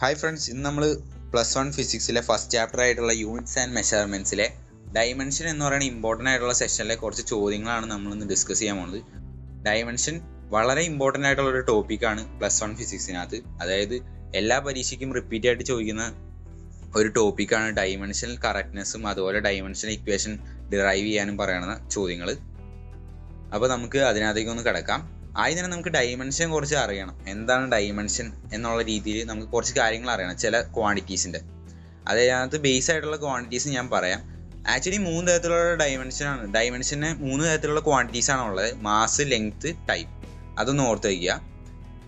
Hi friends, ഇന്ന് നമ്മൾ +1 ഫിസിക്സിലെ first chapter ആയിട്ടുള്ള യൂണിറ്റ്സ് ആൻഡ് മെഷർമെൻറ്റ്സിലെ ഡൈമെൻഷൻ എന്ന് പറയുന്ന ഇമ്പോർട്ടൻ്റ് ആയിട്ടുള്ള സെഷനിലെ കുറച്ച് ചോദ്യങ്ങളാണ് നമ്മളിന്ന് ഡിസ്കസ് ചെയ്യാൻ പോകുന്നത്. ഡൈമെൻഷൻ വളരെ ഇമ്പോർട്ടൻ്റ് ആയിട്ടുള്ള ഒരു ടോപ്പിക്കാണ് +1 ഫിസിക്സിനകത്ത്. അതായത് എല്ലാ പരീക്ഷയ്ക്കും റിപ്പീറ്റ് ആയിട്ട് ചോദിക്കുന്ന ഒരു ടോപ്പിക്കാണ് ഡൈമെൻഷണൽ കറക്റ്റ്നെസ്സും അതുപോലെ ഡൈമെൻഷണൽ ഇക്വേഷൻ ഡിറൈവ് ചെയ്യാനും പറയുന്ന ചോദ്യങ്ങൾ. അപ്പോൾ നമുക്ക് അതിനകത്തേക്ക് ഒന്ന് കിടക്കാം. ആദ്യം തന്നെ നമുക്ക് ഡൈമെൻഷൻ കുറച്ച് അറിയണം. എന്താണ് ഡൈമെൻഷൻ എന്നുള്ള രീതിയിൽ നമുക്ക് കുറച്ച് കാര്യങ്ങൾ അറിയണം, ചില ക്വാണ്ടിറ്റീസിൻ്റെ. അതിനകത്ത് ബേസ് ആയിട്ടുള്ള ക്വാണ്ടിറ്റീസ് ഞാൻ പറയാം. ആക്ച്വലി 3 തരത്തിലുള്ള ഡൈമെൻഷനാണ്. ഡൈമെൻഷന് 3 തരത്തിലുള്ള ക്വാണ്ടിറ്റീസ് ആണ് ഉള്ളത്: മാസ്, ലെങ്ത്, ടൈം. അതൊന്ന് ഓർത്ത് വയ്ക്കുക.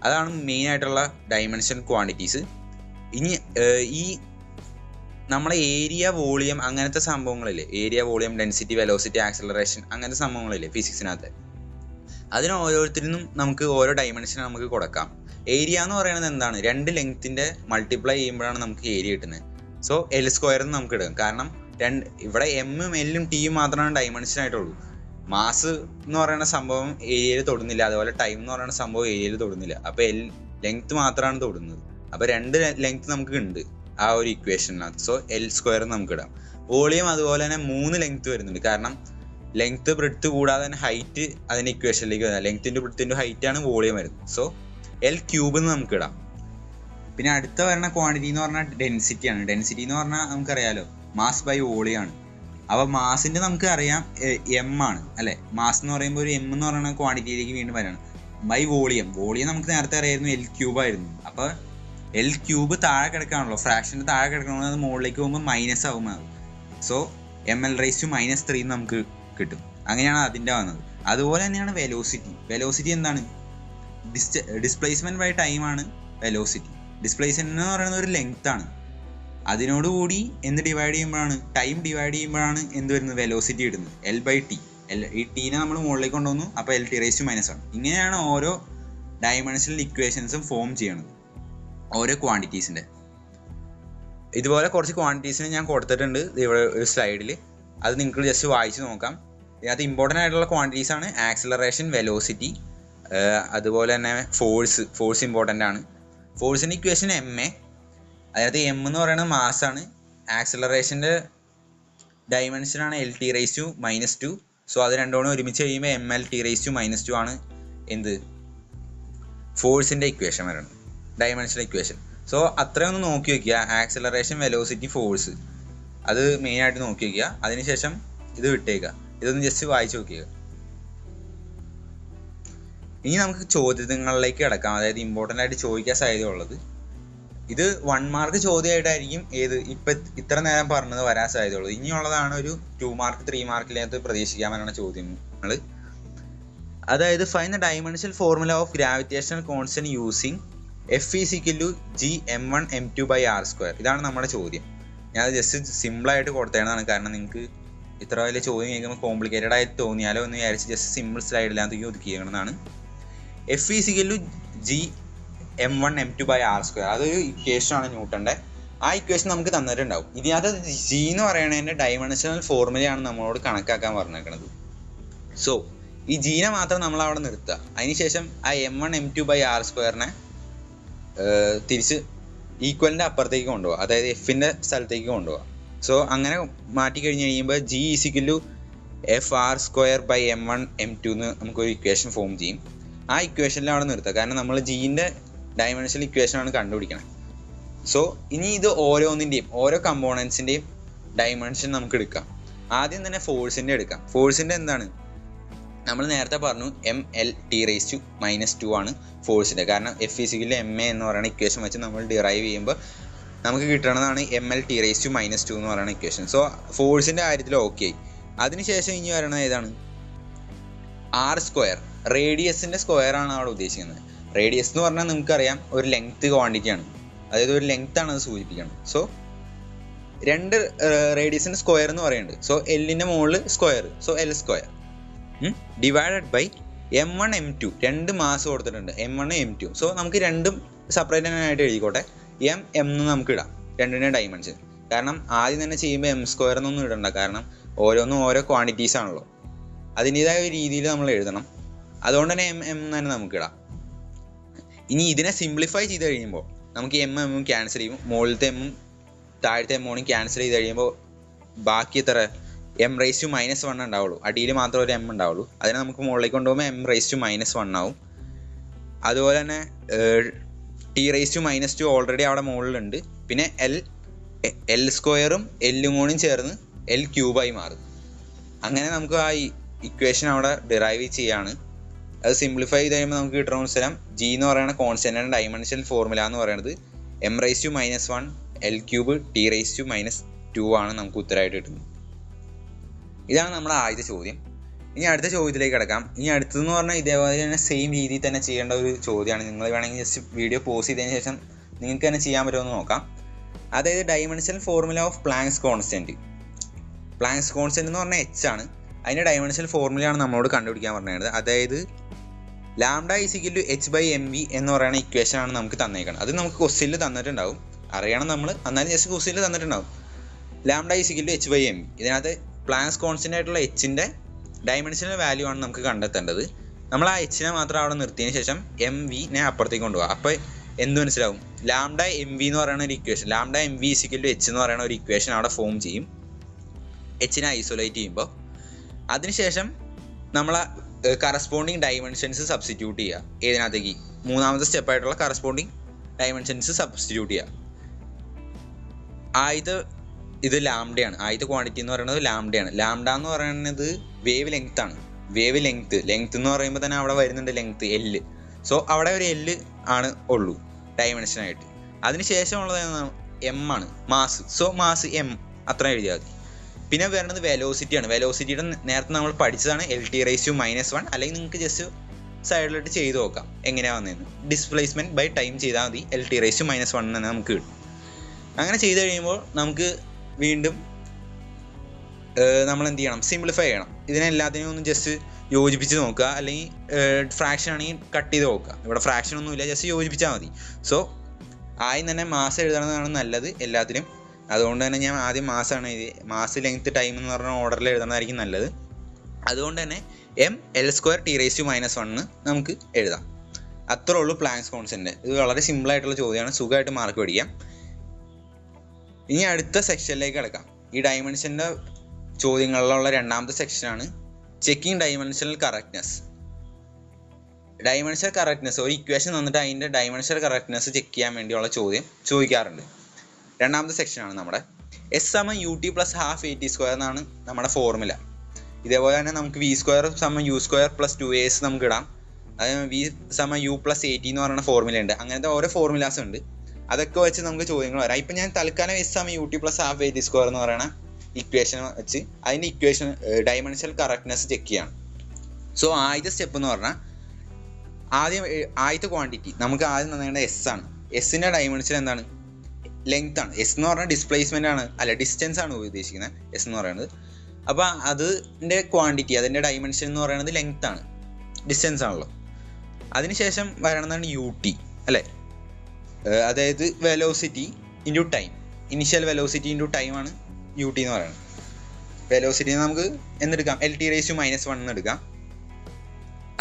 അതാണ് മെയിൻ ആയിട്ടുള്ള ഡൈമെൻഷൻ ക്വാണ്ടിറ്റീസ്. ഇനി ഈ നമ്മളെ ഏരിയ, വോളിയം അങ്ങനത്തെ സംഭവങ്ങളില്ലേ, area, volume, density, velocity, acceleration അങ്ങനത്തെ സംഭവങ്ങളില്ലേ ഫിസിക്സിനകത്ത്, അതിന് ഓരോരുത്തരിനും നമുക്ക് ഓരോ ഡൈമെൻഷൻ നമുക്ക് കൊടുക്കാം. ഏരിയ എന്ന് പറയുന്നത് എന്താണ്? 2 ലെങ്ത്തിൻ്റെ മൾട്ടിപ്ലൈ ചെയ്യുമ്പോഴാണ് നമുക്ക് ഏരിയ കിട്ടുന്നത്. സോ L² എന്ന് നമുക്ക് എടുക്കാം. കാരണം ഇവിടെ എമ്മും എല്ലും ടിയും മാത്രമാണ് ഡൈമെൻഷൻ ആയിട്ടുള്ളൂ. മാസ് എന്ന് പറയുന്ന സംഭവം ഏരിയയിൽ തൊടുന്നില്ല, അതുപോലെ ടൈം എന്ന് പറയുന്ന സംഭവം ഏരിയയിൽ തൊടുന്നില്ല. അപ്പോൾ ലെങ്ത്ത് മാത്രമാണ് തൊടുന്നത്. അപ്പോൾ 2 ലെങ്ത്ത് നമുക്ക് ഉണ്ട് ആ ഒരു ഇക്വേഷനകത്ത്. സോ L² നമുക്ക് ഇടാം. വോളിയം അതുപോലെ തന്നെ 3 ലെങ്ത്ത് വരുന്നുണ്ട്. കാരണം ലെങ്ത്ത് ബ്രെഡ്ത്ത് കൂടാതെ തന്നെ ഹൈറ്റ് അതിൻ്റെ ഇക്വേഷനിലേക്ക് വരുന്നത്. ലെങ്ത്തിൻ്റെ ബ്രെഡ്ത്തിൻ്റെ ഹൈറ്റാണ് വോളിയം വരുന്നത്. സോ L³ എന്ന് നമുക്ക് ഇടാം. പിന്നെ അടുത്ത വരുന്ന ക്വാണ്ടിറ്റി എന്ന് പറഞ്ഞാൽ ഡെൻസിറ്റിയാണ്. ഡെൻസിറ്റി എന്ന് പറഞ്ഞാൽ നമുക്കറിയാലോ, മാസ് ബൈ വോളിയം ആണ്. അപ്പോൾ മാസിൻ്റെ നമുക്ക് അറിയാം എം ആണ് അല്ലേ. മാസ് എന്ന് പറയുമ്പോൾ ഒരു എം എന്ന് പറയുന്ന ക്വാണ്ടിറ്റിയിലേക്ക് വീണ്ടും വരണം. ബൈ വോളിയം നമുക്ക് നേരത്തെ അറിയായിരുന്നു L³ ആയിരുന്നു. അപ്പോൾ L³ താഴെ കിടക്കാണല്ലോ, ഫ്രാക്ഷൻ്റെ താഴെ കിടക്കണമെന്ന് അത് മുകളിലേക്ക് പോകുമ്പോൾ മൈനസ് ആവും. സോ ml⁻³ നമുക്ക് കിട്ടും. അങ്ങനെയാണ് അതിൻ്റെ വന്നത്. അതുപോലെ തന്നെയാണ് വെലോസിറ്റി എന്താണ്? ഡിസ്പ്ലേസ്മെൻറ്റ് ബൈ ടൈമാണ് വെലോസിറ്റി. ഡിസ്പ്ലേസ്മെൻറ്റ് എന്ന് പറയുന്നത് ഒരു ലെങ്ത് ആണ്. അതിനോടുകൂടി എന്ത് ഡിവൈഡ് ചെയ്യുമ്പോഴാണ്, ടൈം ഡിവൈഡ് ചെയ്യുമ്പോഴാണ് എന്ത് വരുന്നത്? വെലോസിറ്റി ഇടുന്നത്. L/T. ഈ ടീനെ നമ്മൾ മുകളിലേക്ക് കൊണ്ടുവന്നു, അപ്പോൾ L⁻⁻⁻. ഇങ്ങനെയാണ് ഓരോ ഡൈമെൻഷണൽ ഇക്വേഷൻസും ഫോം ചെയ്യണത്, ഓരോ ക്വാണ്ടിറ്റീസിൻ്റെ. ഇതുപോലെ കുറച്ച് ക്വാണ്ടിറ്റീസിന് ഞാൻ കൊടുത്തിട്ടുണ്ട് ഇവിടെ ഒരു സ്ലൈഡിൽ. അത് നിങ്ങൾക്ക് ജസ്റ്റ് വായിച്ച് നോക്കാം. ഇതിനകത്ത് ഇമ്പോർട്ടൻ്റ് ആയിട്ടുള്ള ക്വാണ്ടിറ്റീസ് ആണ് ആക്സിലറേഷൻ, വെലോസിറ്റി, അതുപോലെ തന്നെ ഫോഴ്സ് ഇമ്പോർട്ടൻ്റ് ആണ്. ഫോഴ്സിൻ്റെ ഇക്വേഷൻ ma. അതിനകത്ത് m എന്ന് പറയുന്നത് മാസ്സാണ്. ആക്സിലറേഷൻ്റെ ഡൈമെൻഷനാണ് L⁻⁻². സോ അത് രണ്ടോണം ഒരുമിച്ച് കഴിയുമ്പോൾ ml⁻⁻² ആണ് എന്ത്? ഫോഴ്സിൻ്റെ ഇക്വേഷൻ വരുന്നത്, ഡൈമെൻഷണൽ ഇക്വേഷൻ. സോ അത്രയൊന്ന് നോക്കി വയ്ക്കുക. ആക്സിലറേഷൻ, വെലോസിറ്റി, ഫോഴ്സ്, അത് മെയിനായിട്ട് നോക്കി വയ്ക്കുക. അതിനുശേഷം ഇത് വിട്ടേക്കുക. ഇതൊന്ന് ജസ്റ്റ് വായിച്ച് നോക്കുക. ഇനി നമുക്ക് ചോദ്യങ്ങളിലേക്ക് കിടക്കാം. അതായത് ഇമ്പോർട്ടൻ്റ് ആയിട്ട് ചോദിക്കാൻ സാധ്യതയുള്ളത്, ഇത് 1 മാർക്ക് ചോദ്യമായിട്ടായിരിക്കും ഇത്ര നേരം പറഞ്ഞത് വരാൻ സാധ്യതയുള്ളത്. ഇനിയുള്ളതാണ് ഒരു 2 മാർക്ക് 3 മാർക്കിനകത്ത് പ്രതീക്ഷിക്കാമെന്നാണ് ചോദ്യങ്ങൾ. അതായത് find the dimensional formula of gravitational constant using F = G(m1m2/r²). ഇതാണ് നമ്മുടെ ചോദ്യം. ഞാനത് ജസ്റ്റ് സിമ്പിളായിട്ട് കൊടുത്തതാണ്. കാരണം നിങ്ങൾക്ക് ഇത്ര വലിയ ചോദ്യം കേൾക്കുമ്പോൾ കോംപ്ലിക്കേറ്റഡ് ആയിട്ട് തോന്നിയാലോ എന്ന് വിചാരിച്ച് ജസ്റ്റ് സിമ്പിൾ സ്ലൈഡിനകത്തേക്ക് ഒതുക്കിയേക്കുന്നതാണ്. F = G(m1m2/r²). അതൊരു ഇക്വേഷനാണ് ന്യൂട്ടൻ്റെ. ആ ഇക്വേഷൻ നമുക്ക് തന്നിട്ടുണ്ടാവും. ഇതിനകത്ത് G എന്ന് പറയുന്നതിൻ്റെ ഡൈമെൻഷണൽ ഫോർമുലയാണ് നമ്മളോട് കണക്കാക്കാൻ പറഞ്ഞേക്കുന്നത്. സോ ഈ ജീനെ മാത്രം നമ്മൾ അവിടെ നിർത്തുക. അതിനുശേഷം ആ m1m2/r² തിരിച്ച് ഈക്വലിൻ്റെ അപ്പുറത്തേക്ക് കൊണ്ടുപോകുക, അതായത് എഫിൻ്റെ സ്ഥലത്തേക്ക് കൊണ്ടുപോകുക. സോ അങ്ങനെ മാറ്റി കഴിഞ്ഞ് കഴിയുമ്പോൾ G = Fr²/m1m2 എന്ന് നമുക്കൊരു ഇക്വേഷൻ ഫോം ചെയ്യും. ആ ഇക്വേഷനിൽ അവിടെ നിർത്തുക. കാരണം നമ്മൾ ജീൻ്റെ ഡൈമെൻഷണൽ ഇക്വേഷനാണ് കണ്ടുപിടിക്കണം. സോ ഇനി ഇത് ഓരോന്നിൻ്റെയും ഓരോ കമ്പോണൻസിൻ്റെയും ഡൈമെൻഷൻ നമുക്ക് എടുക്കാം. ആദ്യം തന്നെ ഫോഴ്സിൻ്റെ എടുക്കാം. ഫോഴ്സിൻ്റെ എന്താണ്? നമ്മൾ നേരത്തെ പറഞ്ഞു ml⁻⁻² ആണ് ഫോഴ്സിൻ്റെ. കാരണം F = ma എന്ന് പറയുന്ന ഇക്വേഷൻ വെച്ച് നമ്മൾ ഡിറൈവ് ചെയ്യുമ്പോൾ നമുക്ക് കിട്ടണതാണ് ml⁻⁻² എന്ന് പറയുന്ന ഇക്വേഷൻ. സോ ഫോഴ്സിൻ്റെ കാര്യത്തിൽ ഓക്കെ. അതിനുശേഷം ഇനി വരണത് ഏതാണ്? R². റേഡിയസിൻ്റെ സ്ക്വയറാണ് അവിടെ ഉദ്ദേശിക്കുന്നത്. റേഡിയസ് എന്ന് പറഞ്ഞാൽ നമുക്കറിയാം ഒരു ലെങ്ത്ത് ക്വാണ്ടിറ്റിയാണ്. അതായത് ഒരു ലെങ്ത്താണ് അത് സൂചിപ്പിക്കുന്നത്. സോ 2 റേഡിയസിൻ്റെ സ്ക്വയർ എന്ന് പറയുന്നുണ്ട്. സോ എല്ലിൻ്റെ മുകളിൽ square, so L² divided by m1m2. 2 mass കൊടുത്തിട്ടുണ്ട്, m1 m2. സോ നമുക്ക് രണ്ടും സെപ്പറേറ്റ് ആയിട്ട് എഴുതിക്കോട്ടെ. m എന്ന് നമുക്ക് ഇടാം, രണ്ടിൻ്റെ ഡൈമെൻഷൻ. കാരണം ആദ്യം തന്നെ ചെയ്യുമ്പോൾ m² എന്നൊന്നും ഇടണ്ട. കാരണം ഓരോന്നും ഓരോ ക്വാണ്ടിറ്റീസ് ആണല്ലോ, അതിൻ്റെതായ ഒരു രീതിയിൽ നമ്മൾ എഴുതണം. അതുകൊണ്ട് തന്നെ m തന്നെ നമുക്ക് ഇടാം. ഇനി ഇതിനെ സിംപ്ലിഫൈ ചെയ്ത് കഴിയുമ്പോൾ നമുക്ക് എമ്മും ക്യാൻസൽ ചെയ്യും. മുകളിലത്തെ എമ്മും താഴത്തെ എമ്മോണും ക്യാൻസൽ ചെയ്ത് കഴിയുമ്പോൾ ബാക്കി എത്ര m⁻⁻1 ഉണ്ടാവുള്ളൂ. അടിയിൽ മാത്രം ഒരു എം ഉണ്ടാവുള്ളൂ. അതിനെ നമുക്ക് മുകളിലേക്ക് കൊണ്ടുപോകുമ്പോൾ m⁻⁻1 ആവും. അതുപോലെ തന്നെ t⁻⁻2 ഓൾറെഡി അവിടെ മുകളിലുണ്ട്. പിന്നെ എൽ സ്ക്വയറും എല്ലും കൂടിയും ചേർന്ന് L³ മാറും. അങ്ങനെ നമുക്ക് ആ ഇക്വേഷൻ അവിടെ ഡിറൈവ് ചെയ്യാണ്. അത് സിംപ്ലിഫൈ ചെയ്ത് കഴിയുമ്പോൾ നമുക്ക് കിട്ടുന്ന മനസ്സിലാം ജി എന്ന് പറയുന്ന കോൺസ്റ്റന്റിന്റെ ഡൈമെൻഷണൽ ഫോർമുല എന്ന് പറയുന്നത് m⁻⁻1 L³ t⁻⁻2 ആണ് നമുക്ക് ഉത്തരമായിട്ട് കിട്ടുന്നത്. ഇതാണ് നമ്മുടെ ആദ്യത്തെ ചോദ്യം. ഇനി അടുത്ത ചോദ്യത്തിലേക്ക് കിടക്കാം. ഇനി അടുത്തതെന്ന് പറഞ്ഞാൽ ഇതേപോലെ തന്നെ സെയിം രീതിയിൽ തന്നെ ചെയ്യേണ്ട ഒരു ചോദ്യമാണ്. നിങ്ങൾ വേണമെങ്കിൽ ജസ്റ്റ് വീഡിയോ പോസ് ചെയ്തതിന് ശേഷം നിങ്ങൾക്ക് തന്നെ ചെയ്യാൻ പറ്റുമെന്ന് നോക്കാം. അതായത് dimensional formula of planks constant. Planks constant എന്ന് പറഞ്ഞാൽ h ആണ്. അതിൻ്റെ ഡൈമെൻഷണൽ ഫോർമുലയാണ് നമ്മളോട് കണ്ടുപിടിക്കാൻ പറഞ്ഞത്. അതായത് λ h/mv എന്ന് പറയുന്ന ഇക്വേഷൻ ആണ് നമുക്ക് തന്നേക്കണം. അത് നമുക്ക് ക്വസ്റ്റ്യനിൽ തന്നിട്ടുണ്ടാവും, അറിയണം നമ്മൾ, എന്നാലും ജസ്റ്റ് ക്വസ്റ്റ്യനിൽ തന്നിട്ടുണ്ടാവും. λ h/mv. ഇതിനകത്ത് പ്ലാങ്ക്സ് കോൺസ്റ്റന്റ് ആയിട്ടുള്ള എച്ചിൻ്റെ ഡൈമെൻഷണൽ വാല്യൂ ആണ് നമുക്ക് കണ്ടെത്തേണ്ടത്. നമ്മൾ ആ എച്ചിനെ മാത്രം അവിടെ നിർത്തിയതിന് ശേഷം mvനെ അപ്പുറത്തേക്ക് കൊണ്ടുപോകാം. അപ്പോൾ എന്ത് മനസ്സിലാവും? λ mv എന്ന് പറയുന്ന ഒരു ഇക്വേഷൻ, λ mv h എന്ന് പറയുന്ന ഒരു ഇക്വേഷൻ അവിടെ ഫോം ചെയ്യും എച്ചിനെ ഐസൊലേറ്റ് ചെയ്യുമ്പോൾ. അതിനുശേഷം നമ്മൾ കറസ്പോണ്ടിങ് ഡൈമെൻഷൻസ് സബ്സ്റ്റിറ്റ്യൂട്ട് ചെയ്യുക. ഏതിനകത്തേക്ക്? മൂന്നാമത്തെ സ്റ്റെപ്പായിട്ടുള്ള കറസ്പോണ്ടിങ് ഡൈമെൻഷൻസ് സബ്സ്റ്റിറ്റ്യൂട്ട് ചെയ്യുക. ഇത് ലാംഡയാണ്. ആദ്യത്തെ ക്വാണ്ടിറ്റി എന്ന് പറയുന്നത് ലാംഡയാണ്. ലാംഡ എന്ന് പറയുന്നത് വേവ് ലെങ്ത് ആണ്. വേവ് ലെങ്ത് എന്ന് പറയുമ്പോൾ തന്നെ അവിടെ വരുന്നുണ്ട് ലെങ്ത് L. സോ അവിടെ ഒരു L ആണ് ഉള്ളൂ ഡൈമെൻഷനായിട്ട്. അതിനുശേഷമുള്ളത് M ആണ്, മാസ്. സോ മാസ് M അത്ര എഴുതിയാൽ മതി. പിന്നെ വരുന്നത് വെലോസിറ്റിയാണ്. വെലോസിറ്റിയുടെ നേരത്തെ നമ്മൾ പഠിച്ചതാണ് L⁻⁻1, അല്ലെങ്കിൽ നിങ്ങൾക്ക് ജസ്റ്റ് സൈഡിലോട്ട് ചെയ്ത് നോക്കാം എങ്ങനെയാണ് വന്നതെന്ന്. ഡിസ്പ്ലേസ്മെൻറ്റ് ബൈ ടൈം ചെയ്താൽ മതി, L⁻⁻1 തന്നെ നമുക്ക് കിട്ടും. അങ്ങനെ ചെയ്ത് കഴിയുമ്പോൾ നമുക്ക് വീണ്ടും നമ്മൾ എന്ത് ചെയ്യണം? സിംപ്ലിഫൈ ചെയ്യണം. ഇതിനെല്ലാത്തിനും ഒന്ന് ജസ്റ്റ് യോജിപ്പിച്ച് നോക്കുക, അല്ലെങ്കിൽ ഫ്രാക്ഷൻ ആണെങ്കിൽ കട്ട് ചെയ്ത് നോക്കുക. ഇവിടെ ഫ്രാക്ഷൻ ഒന്നുമില്ല, ജസ്റ്റ് യോജിപ്പിച്ചാൽ മതി. സോ ആദ്യം തന്നെ മാസ് എഴുതണമെന്നാണ് നല്ലത് എല്ലാത്തിനും. അതുകൊണ്ട് തന്നെ ഞാൻ ആദ്യം മാസാണ് എഴുതി. മാസ് ലെങ്ത് ടൈം എന്ന് പറഞ്ഞ ഓർഡറിൽ എഴുതുന്നതായിരിക്കും നല്ലത്. അതുകൊണ്ട് തന്നെ mL² t⁻⁻1 നമുക്ക് എഴുതാം. അത്രേ ഉള്ളൂ പ്ലാങ്ക്സ് കോൺസ്റ്റന്റ്. ഇത് വളരെ സിമ്പിളായിട്ടുള്ള ചോദ്യമാണ്, സുഖമായിട്ട് മാർക്ക് മേടിക്കാം. ഇനി അടുത്ത സെക്ഷനിലേക്ക് കിടക്കാം. ഈ ഡൈമെൻഷൻ്റെ ചോദ്യങ്ങളിലുള്ള രണ്ടാമത്തെ സെക്ഷനാണ് checking dimensional correctness. Dimensional correctness, ഒരു ഇക്വേഷൻ തന്നിട്ട് അതിൻ്റെ ഡൈമെൻഷണൽ കറക്റ്റ്നെസ് ചെക്ക് ചെയ്യാൻ വേണ്ടിയുള്ള ചോദ്യം ചോദിക്കാറുണ്ട്. രണ്ടാമത്തെ സെക്ഷനാണ് നമ്മുടെ S = ut + ½ at² എന്നാണ് നമ്മുടെ ഫോർമുല. ഇതേപോലെ തന്നെ നമുക്ക് v² = u² + 2as നമുക്ക് ഇടാം. അതായത് v = u + at എന്ന് പറയുന്ന ഫോർമുല ഉണ്ട്. അങ്ങനത്തെ ഓരോ ഫോർമുലാസ് ഉണ്ട്. അതൊക്കെ വെച്ച് നമുക്ക് ചോദ്യങ്ങൾ വരാം. ഇപ്പം ഞാൻ തൽക്കാലം S = ut + ½ at² എന്ന് പറയുന്ന ഇക്വേഷൻ വെച്ച് അതിൻ്റെ ഇക്വേഷൻ ഡൈമെൻഷണൽ കറക്റ്റ്നെസ് ചെക്ക് ചെയ്യാണ്. സോ ആദ്യത്തെ സ്റ്റെപ്പ് എന്ന് പറഞ്ഞാൽ ആദ്യത്തെ ക്വാണ്ടിറ്റി നമുക്ക് ആദ്യം തന്നേണ്ട S ആണ്. എസിൻ്റെ ഡൈമെൻഷൻ എന്താണ്? ലെങ്ത് ആണ്. S എന്ന് പറഞ്ഞാൽ ഡിസ്പ്ലേസ്മെൻ്റ് ആണ്, അല്ല ഡിസ്റ്റൻസ് ആണ് ഉദ്ദേശിക്കുന്നത് S എന്ന് പറയുന്നത്. അപ്പോൾ അതിൻ്റെ ക്വാണ്ടിറ്റി, അതിൻ്റെ ഡൈമെൻഷൻ എന്ന് പറയുന്നത് ലെങ്ത് ആണ്, ഡിസ്റ്റൻസ് ആണല്ലോ. അതിനുശേഷം വരണമെന്നാണ് ut, അല്ലേ? അതായത് velocity into time, initial velocity into ടൈമാണ് ut എന്ന് പറയുന്നത്. വെലോസിറ്റി നമുക്ക് എന്തെടുക്കാം? L⁻⁻1 എന്ന് എടുക്കാം.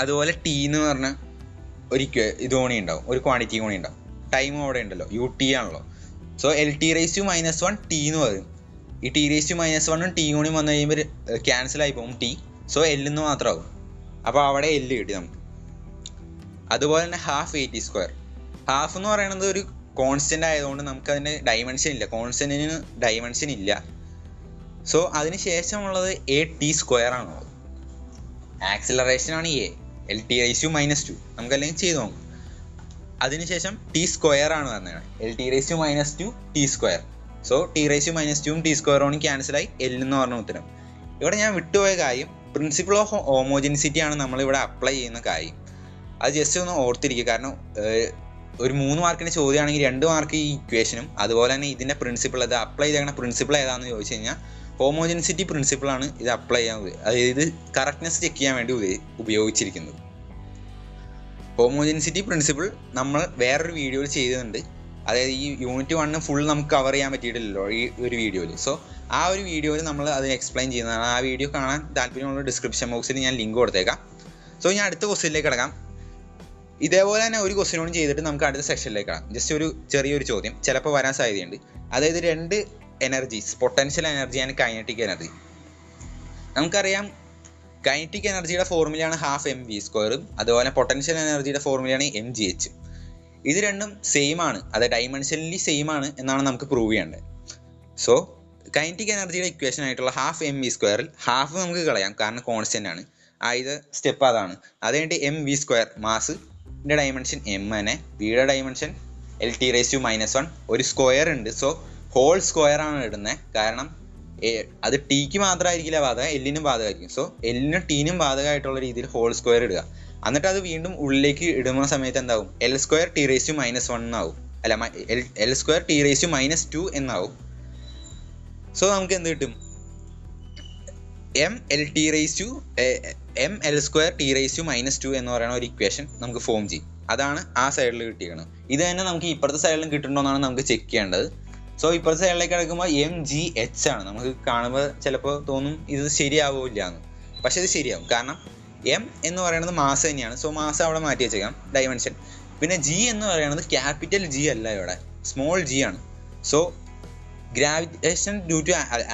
അതുപോലെ t എന്ന് പറഞ്ഞ ഒരു ഇത് കൂടി ഉണ്ടാവും, ഒരു ക്വാണ്ടിറ്റി കൂടി ഉണ്ടാവും. ടൈമും അവിടെ ഉണ്ടല്ലോ, ut ആണല്ലോ. സോ L⁻⁻1 t എന്ന് പറയും. ഈ t⁻⁻1 t കൂടി വന്നു കഴിയുമ്പോൾ ക്യാൻസൽ ആയി പോകും t. സോ L എന്ന് മാത്രമാകും. അപ്പോൾ അവിടെ L കിട്ടി നമുക്ക്. അതുപോലെ തന്നെ ½ at². ഹാഫ് എന്ന് പറയുന്നത് ഒരു കോൺസ്റ്റൻ്റ് ആയതുകൊണ്ട് നമുക്ക് അതിൻ്റെ ഡൈമെൻഷൻ ഇല്ല, കോൺസ്റ്റൻറ്റിന് ഡൈമെൻഷൻ ഇല്ല. സോ അതിന് ശേഷമുള്ളത് at² ആണ്. ആക്സിലറേഷൻ ആണ് L⁻⁻2. നമുക്ക് അല്ലെങ്കിൽ ചെയ്ത് നോക്കാം. അതിനുശേഷം t² ആണ് പറഞ്ഞത്, L⁻⁻2 t². So t⁻⁻2 t² ക്യാൻസലായി L എന്ന് പറഞ്ഞ ഉത്തരം. ഇവിടെ ഞാൻ വിട്ടുപോയ കാര്യം പ്രിൻസിപ്പിൾ ഓഫ് ഹോമോജനിസിറ്റി ആണ് നമ്മളിവിടെ അപ്ലൈ ചെയ്യുന്ന കാര്യം. അത് ജസ്റ്റ് ഒന്ന് ഓർത്തിരിക്കുക. കാരണം ഒരു 3 മാർക്കിൻ്റെ ചോദ്യമാണെങ്കിൽ 2 മാർക്ക് ഈ ഇക്വേഷനും അതുപോലെ തന്നെ ഇതിൻ്റെ പ്രിൻസിപ്പിൾ, അത് അപ്ലൈ ചെയ്യുന്ന പ്രിൻസിപ്പിൾ ഏതാണെന്ന് ചോദിച്ചു കഴിഞ്ഞാൽ ഹോമോജനിസിറ്റി പ്രിൻസിപ്പിളാണ് ഇത് അപ്ലൈ ചെയ്യാൻ, അതായത് കറക്റ്റ്നെസ് ചെക്ക് ചെയ്യാൻ വേണ്ടി ഉപയോഗിച്ചിരിക്കുന്നത്. ഹോമോജനിസിറ്റി പ്രിൻസിപ്പിൾ നമ്മൾ വേറൊരു വീഡിയോയിൽ ചെയ്തിട്ടുണ്ട്. അതായത് ഈ യൂണിറ്റ് 1 ഫുൾ നമുക്ക് കവർ ചെയ്യാൻ പറ്റിയിട്ടില്ലല്ലോ ഈ ഒരു വീഡിയോയിൽ. സോ ആ ഒരു വീഡിയോയിൽ നമ്മൾ അത് എക്സ്പ്ലെയിൻ ചെയ്യുന്നതാണ്. ആ വീഡിയോ കാണാൻ താല്പര്യമുള്ള ഡിസ്ക്രിപ്ഷൻ ബോക്സിൽ ഞാൻ ലിങ്ക് കൊടുത്തേക്കാം. സോ ഞാൻ അടുത്ത ക്വസ്റ്റ്യനിലേക്ക് കിടക്കാം. ഇതേപോലെ തന്നെ ഒരു ക്വസ്റ്റ്യൻ ചെയ്തിട്ട് നമുക്ക് അടുത്ത സെക്ഷനിലേക്ക് കാണാം. ജസ്റ്റ് ഒരു ചെറിയൊരു ചോദ്യം ചിലപ്പോൾ വരാൻ സാധ്യതയുണ്ട്. അതായത് രണ്ട് energies, potential energy and kinetic energy. നമുക്കറിയാം കൈനറ്റിക് എനർജിയുടെ ഫോർമുലയാണ് ½mv², അതുപോലെ പൊട്ടൻഷ്യൽ എനർജിയുടെ ഫോർമുലയാണ് mgh. ഇത് രണ്ടും സെയിം ആണ്, അത് ഡൈമെൻഷനലി സെയിം ആണ് എന്നാണ് നമുക്ക് പ്രൂവ് ചെയ്യേണ്ടത്. സോ കൈനറ്റിക് എനർജിയുടെ ഇക്വേഷൻ ആയിട്ടുള്ള ½ ഹാഫ് നമുക്ക് കളയാം, കാരണം കോൺസ്റ്റന്റ് ആണ്. ആയത് സ്റ്റെപ്പ് അതാണ്. അത് കഴിഞ്ഞിട്ട് mv², മാസിന്റെ ഡൈമെൻഷൻ m തന്നെ, വിയുടെ ഡൈമെൻഷൻ LT⁻⁻1, ഒരു സ്ക്വയർ ഉണ്ട്. സോ ഹോൾ സ്ക്വയർ ആണ് ഇടുന്നത്, കാരണം അത് ടിക്ക് മാത്രമായിരിക്കില്ല ബാധകം, എല്ലിനും ബാധകമായിരിക്കും. സോ എല്ലിനും ടീനും ബാധകമായിട്ടുള്ള രീതിയിൽ ഹോൾ സ്ക്വയർ ഇടുക. എന്നിട്ട് അത് വീണ്ടും ഉള്ളിലേക്ക് ഇടുന്ന സമയത്ത് എന്താവും, L²T⁻⁻1 എന്നാവും, അല്ല L²T⁻2 എന്നാവും. സോ നമുക്ക് എന്ത് കിട്ടും, mL²T⁻2 എന്ന് പറയുന്ന ഒരു ഇക്വേഷൻ നമുക്ക് ഫോം ചെയ്യും. അതാണ് ആ സൈഡിൽ കിട്ടിയിരിക്കുന്നത്. ഇത് തന്നെ നമുക്ക് ഇപ്പുറത്തെ സൈഡിലും കിട്ടുന്നുണ്ടോന്നാണ് നമുക്ക് ചെക്ക് ചെയ്യേണ്ടത്. സോ ഇപ്പുറത്തെ സൈഡിലേക്ക് കിടക്കുമ്പോൾ mgh ആണ്. നമുക്ക് കാണുമ്പോൾ ചിലപ്പോൾ തോന്നും ഇത് ശരിയാവില്ല എന്ന്, പക്ഷെ ഇത് ശരിയാവും. കാരണം m എന്ന് പറയുന്നത് മാസ് തന്നെയാണ്. സോ മാസ് അവിടെ മാറ്റി വെച്ചേക്കാം, ഡൈമെൻഷൻ. പിന്നെ g എന്ന് പറയുന്നത് ക്യാപിറ്റൽ G അല്ല, ഇവിടെ സ്മോൾ g ആണ്. So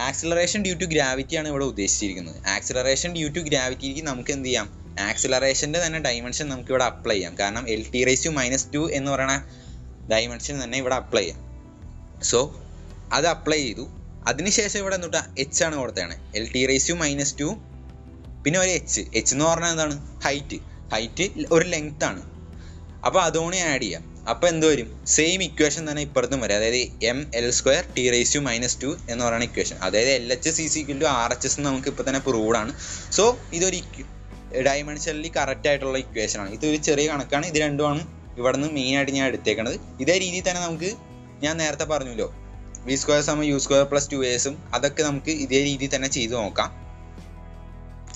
acceleration due to gravity ആണ് ഇവിടെ ഉദ്ദേശിച്ചിരിക്കുന്നത്. ആക്സിലറേഷൻ ഡ്യൂ ടു ഗ്രാവിറ്റിക്ക് നമുക്ക് എന്ത് ചെയ്യാം, ആക്സിലറേഷൻ്റെ തന്നെ ഡൈമെൻഷൻ നമുക്ക് ഇവിടെ അപ്ലൈ ചെയ്യാം. കാരണം LT⁻2 എന്ന് പറയുന്ന ഡൈമെൻഷൻ തന്നെ ഇവിടെ അപ്ലൈ ചെയ്യാം. സോ അത് അപ്ലൈ ചെയ്തു. അതിനുശേഷം ഇവിടെ എന്തുട്ടാ h ആണ് കൊടുത്തതാണ്, LT⁻2 പിന്നെ ഒരു h എന്ന് പറഞ്ഞാൽ എന്താണ്, ഹൈറ്റ് ഒരു ലെങ്ത് ആണ്. അപ്പോൾ അതുകൊണ്ട് ആഡ് ചെയ്യാം. അപ്പോൾ എന്ത് വരും, സെയിം ഇക്വേഷൻ തന്നെ ഇപ്പുറത്തും വരും. അതായത് mL²T⁻2 എന്ന് പറയുന്ന ഇക്വേഷൻ, അതായത് LHS = RHS എന്ന് നമുക്ക് ഇപ്പോൾ തന്നെ പ്രൂവ്ഡ് ആണ്. സോ ഇതൊരു ഡൈമെൻഷനലി കറക്റ്റ് ആയിട്ടുള്ള ഇക്വേഷൻ ആണ്. ഇതൊരു ചെറിയ കണക്കാണ്. ഇത് രണ്ടുമാണ് ഇവിടെ നിന്ന് മെയിനായിട്ട് ഞാൻ എടുത്തേക്കുന്നത്. ഇതേ രീതിയിൽ തന്നെ നമുക്ക്, ഞാൻ നേരത്തെ പറഞ്ഞല്ലോ, v² = u² + 2as, അതൊക്കെ നമുക്ക് ഇതേ രീതിയിൽ തന്നെ ചെയ്ത് നോക്കാം.